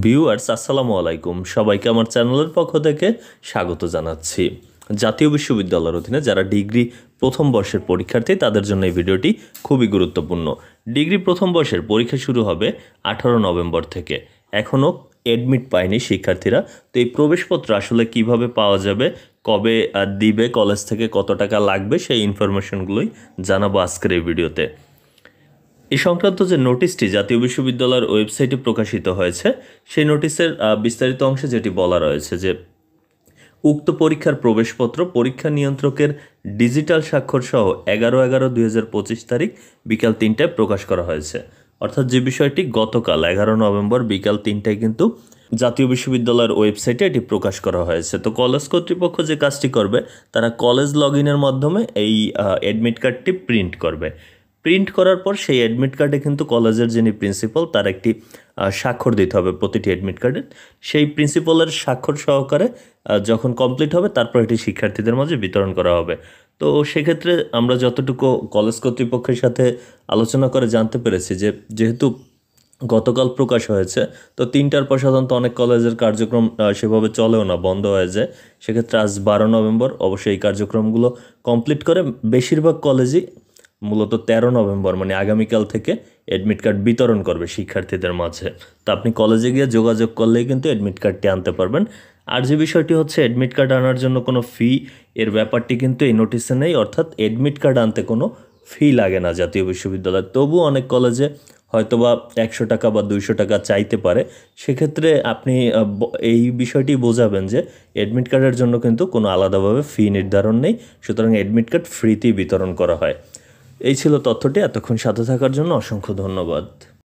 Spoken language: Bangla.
ভিউয়ার্স আসসালামু আলাইকুম, সবাইকে আমার চ্যানেলের পক্ষ থেকে স্বাগত জানাচ্ছি। জাতীয় বিশ্ববিদ্যালয়ের অধীনে যারা ডিগ্রি প্রথম বর্ষের পরীক্ষার্থী তাদের জন্য এই ভিডিওটি খুবই গুরুত্বপূর্ণ। ডিগ্রি প্রথম বর্ষের পরীক্ষা শুরু হবে 18 নভেম্বর থেকে। এখনও অ্যাডমিট পায়নি শিক্ষার্থীরা। তো এই প্রবেশপত্র আসলে কিভাবে পাওয়া যাবে, কবে দিবে, কলেজ থেকে কত টাকা লাগবে, সেই ইনফরমেশনগুলোই জানাবো আজকের এই ভিডিওতে। এই সংক্রান্ত যে নোটিশটি জাতীয় বিশ্ববিদ্যালয়ের ওয়েবসাইটে প্রকাশিত হয়েছে, সেই নোটিশের বিস্তারিত অংশে যেটি বলা রয়েছে যে উক্ত পরীক্ষার প্রবেশপত্র পরীক্ষা নিয়ন্ত্রকের ডিজিটাল স্বাক্ষর সহ 11/11/2025 তারিখ বিকাল 3টায় প্রকাশ করা হয়েছে। অর্থাৎ যে বিষয়টি গতকাল 11 নভেম্বর বিকাল 3টায় কিন্তু জাতীয় বিশ্ববিদ্যালয়ের ওয়েবসাইটে এটি প্রকাশ করা হয়েছে। তো কলেজ কর্তৃপক্ষ যে কাজটি করবে, তারা কলেজ লগ ইনের মাধ্যমে এই অ্যাডমিট কার্ডটি প্রিন্ট করবে। প্রিন্ট করার পর সেই অ্যাডমিট কার্ডে কিন্তু কলেজের যিনি প্রিন্সিপাল তার একটি স্বাক্ষর দিতে হবে প্রতিটি অ্যাডমিট কার্ডে। সেই প্রিন্সিপালের স্বাক্ষর সহকারে যখন কমপ্লিট হবে তারপর এটি শিক্ষার্থীদের মাঝে বিতরণ করা হবে। তো সেক্ষেত্রে আমরা যতটুকু কলেজ কর্তৃপক্ষের সাথে আলোচনা করে জানতে পেরেছি যে যেহেতু গতকাল প্রকাশ হয়েছে, তো 3টার পর সাধারণত অনেক কলেজের কার্যক্রম সেভাবে চলেও না, বন্ধ হয়ে যায়। সেক্ষেত্রে আজ 12 নভেম্বর অবশ্যই এই কার্যক্রমগুলো কমপ্লিট করে বেশিরভাগ কলেজই মূলত 13 নভেম্বর মানে আগামীকাল থেকে অ্যাডমিট কার্ড বিতরণ করবে শিক্ষার্থীদের মাঝে। তো আপনি কলেজে গিয়ে যোগাযোগ করলেই কিন্তু অ্যাডমিট কার্ডটি আনতে পারবেন। আর যে বিষয়টি হচ্ছে অ্যাডমিট কার্ড আনার জন্য কোনো ফি, এর ব্যাপারটি কিন্তু এই নোটিশে নেই। অর্থাৎ অ্যাডমিট কার্ড আনতে কোনো ফি লাগে না জাতীয় বিশ্ববিদ্যালয়। তবু অনেক কলেজে হয়তোবা 100 টাকা বা 200 টাকা চাইতে পারে। সেক্ষেত্রে আপনি এই বিষয়টি বোঝাবেন যে অ্যাডমিট কার্ডের জন্য কিন্তু কোনো আলাদাভাবে ফি নির্ধারণ নেই, সুতরাং অ্যাডমিট কার্ড ফ্রিতেই বিতরণ করা হয়। এই ছিল তথ্যটি। এতক্ষণ সাথে থাকার জন্য অসংখ্য ধন্যবাদ।